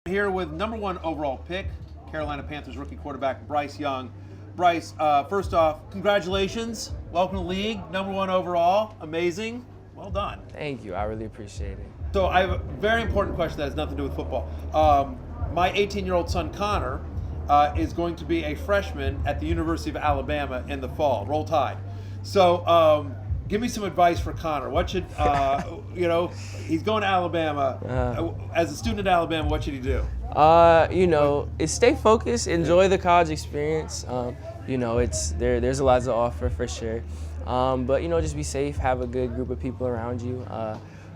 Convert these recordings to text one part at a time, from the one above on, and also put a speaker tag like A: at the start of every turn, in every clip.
A: Here with number 1 overall pick, Carolina Panthers rookie quarterback Bryce Young. Bryce, first off, congratulations. Welcome to the league. Number 1 overall. Amazing. Well done.
B: Thank you. I really appreciate it.
A: So I have a very important question that has nothing to do with football. My 18-year-old son Connor is going to be a freshman at the University of Alabama in the fall. Roll Tide. So give me some advice for Connor. What should, he's going to Alabama. As a student at Alabama, what should he do?
B: Is stay focused, enjoy the college experience. There's a lot to offer for sure. But just be safe, have a good group of people around you.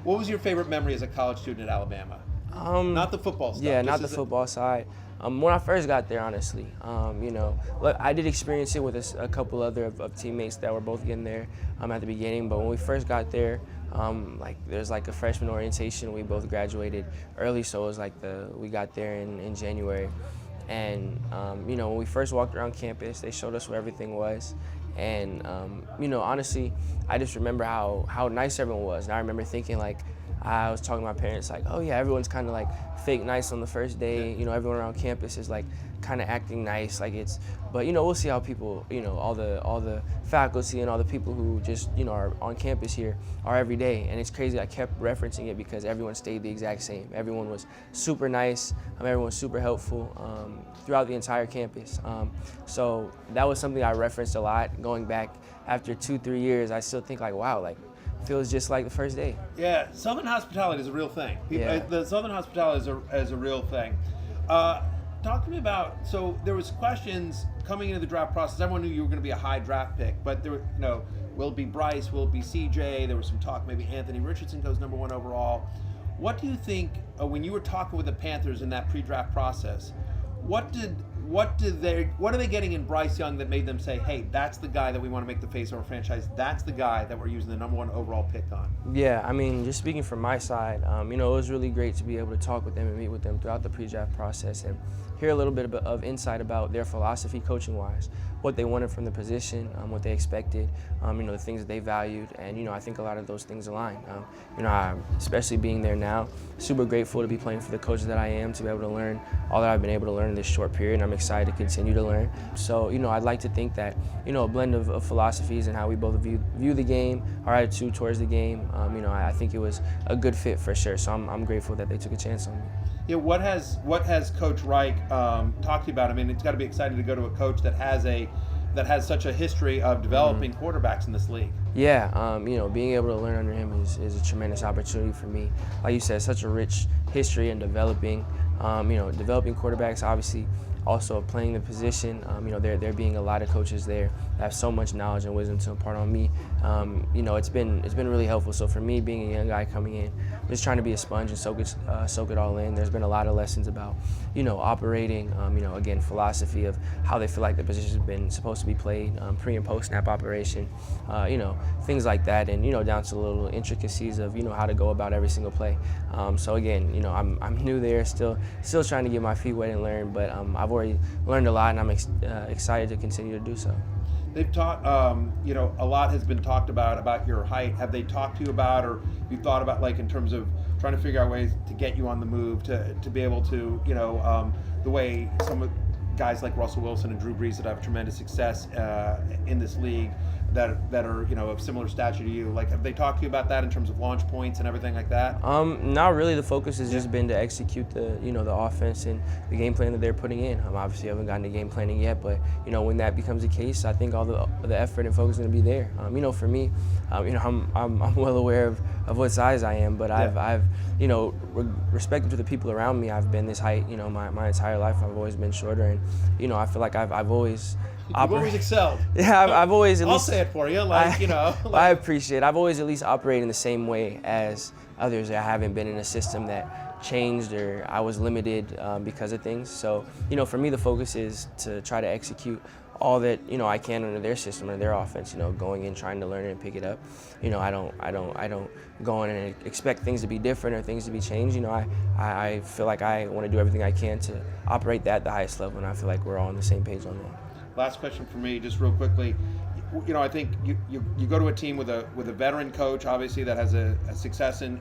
A: What was your favorite memory as a college student at Alabama? Not the football stuff.
B: Yeah, not the football side. When I first got there, honestly, I did experience it with a couple other of teammates that were both getting there at the beginning. But when we first got there, there's like a freshman orientation. We both graduated early, so it was like we got there in January. And when we first walked around campus, they showed us where everything was. And honestly, I just remember how nice everyone was. And I remember thinking I was talking to my parents oh yeah, everyone's kind of fake nice on the first day. Everyone around campus is kind of acting nice, but we'll see how people, all the faculty and all the people who just, are on campus here are every day. And it's crazy, I kept referencing it because everyone stayed the exact same. Everyone was super nice, everyone was super helpful throughout the entire campus. So that was something I referenced a lot. Going back after 2-3 years, I still think wow, feels just like the first day.
A: Yeah, Southern hospitality is a real thing. The Southern hospitality is a real thing. Talk to me about, so there was questions coming into the draft process. Everyone knew you were going to be a high draft pick, but there were, will it be Bryce, will it be CJ? There was some talk maybe Anthony Richardson goes number 1 overall. What do you think, when you were talking with the Panthers in that pre-draft process, what are they getting in Bryce Young that made them say, hey, that's the guy that we want to make the face of our franchise, that's the guy that we're using the number 1 overall pick on?
B: Yeah, just speaking from my side, it was really great to be able to talk with them and meet with them throughout the pre-draft process and hear a little bit of insight about their philosophy coaching-wise, what they wanted from the position, what they expected, the things that they valued, and I think a lot of those things align. Especially being there now, super grateful to be playing for the coaches that I am, to be able to learn all that I've been able to learn in this short period, and I'm excited to continue to learn. So, I'd like to think that, a blend of philosophies and how we both view the game, our attitude towards the game, I think it was a good fit for sure. So I'm grateful that they took a chance on me.
A: Yeah, what has Coach Reich talked to you about? It's got to be exciting to go to a coach that has such a history of developing quarterbacks in this league.
B: Yeah, being able to learn under him is a tremendous opportunity for me. Like you said, such a rich history in developing quarterbacks, obviously. Also playing the position, there being a lot of coaches there that have so much knowledge and wisdom to impart on me. It's been really helpful. So for me, being a young guy coming in, just trying to be a sponge and soak it all in. There's been a lot of lessons about, operating, again, philosophy of how they feel like the position's been supposed to be played, pre and post snap operation, things like that, and down to the little intricacies of how to go about every single play. So again, I'm new there, still trying to get my feet wet and learn, but I've already learned a lot, and I'm excited to continue to do so.
A: They've talked, a lot has been talked about your height. Have they talked to you about, or you thought about, in terms of trying to figure out ways to get you on the move, to be able to, the way some guys like Russell Wilson and Drew Brees that have tremendous success in this league, that are of similar stature to you, have they talked to you about that in terms of launch points and everything like that?
B: Not really. The focus has just been to execute the the offense and the game plan that they're putting in. Obviously I haven't gotten to game planning yet, but when that becomes the case, I think all the effort and focus is going to be there. For me, I'm well aware of what size I am, but I've respected to the people around me, I've been this height my entire life. I've always been shorter, and I feel like I've always
A: You've always excelled.
B: Yeah, I've always
A: I'll say it for you,
B: I appreciate. I've always at least operated in the same way as others. I haven't been in a system that changed or I was limited because of things. So, for me, the focus is to try to execute all that I can under their system or their offense. Going in, trying to learn it and pick it up. I don't go in and expect things to be different or things to be changed. I feel like I want to do everything I can to operate that at the highest level, and I feel like we're all on the same page on that.
A: Last question for me, just real quickly. I think you go to a team with a veteran coach, obviously, that has a success in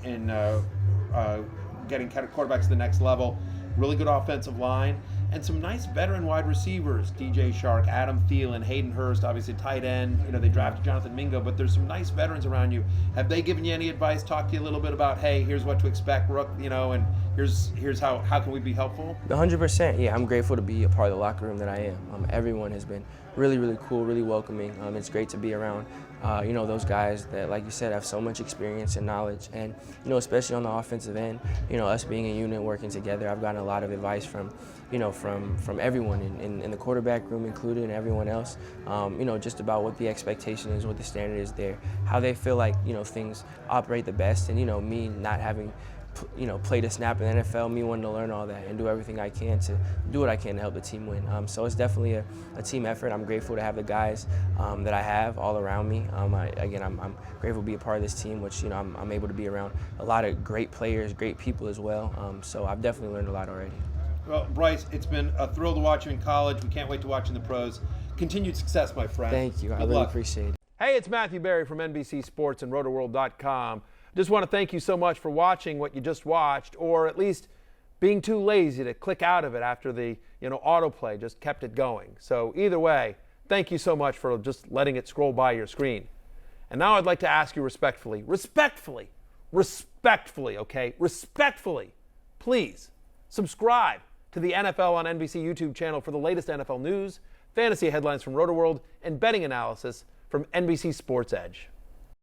A: getting quarterbacks to the next level. really good offensive line, and some nice veteran wide receivers, DJ Shark, Adam Thielen, Hayden Hurst, obviously tight end. They drafted Jonathan Mingo, but there's some nice veterans around you. Have they given you any advice, talk to you a little bit about, hey, here's what to expect, Rook, and here's how can we be helpful?
B: 100%. Yeah, I'm grateful to be a part of the locker room that I am. Everyone has been really, really cool, really welcoming. It's great to be around, those guys that, like you said, have so much experience and knowledge. And, especially on the offensive end, us being a unit working together, I've gotten a lot of advice from everyone in the quarterback room included and everyone else, just about what the expectation is, what the standard is there, how they feel like, things operate the best. And, me not having played a snap in the NFL, me wanting to learn all that and do everything I can to do what I can to help the team win. So it's definitely a team effort. I'm grateful to have the guys that I have all around me. I'm grateful to be a part of this team, which I'm able to be around a lot of great players, great people as well. So I've definitely learned a lot already.
A: Well, Bryce, it's been a thrill to watch you in college. We can't wait to watch you in the pros. Continued success, my friend.
B: Thank you. I really appreciate it.
A: Hey, it's Matthew Berry from NBC Sports and RotoWorld.com. Just want to thank you so much for watching what you just watched, or at least being too lazy to click out of it after the autoplay just kept it going. So either way, thank you so much for just letting it scroll by your screen. And now I'd like to ask you respectfully, please subscribe to the NFL on NBC YouTube channel for the latest NFL news, fantasy headlines from RotoWorld, and betting analysis from NBC Sports Edge.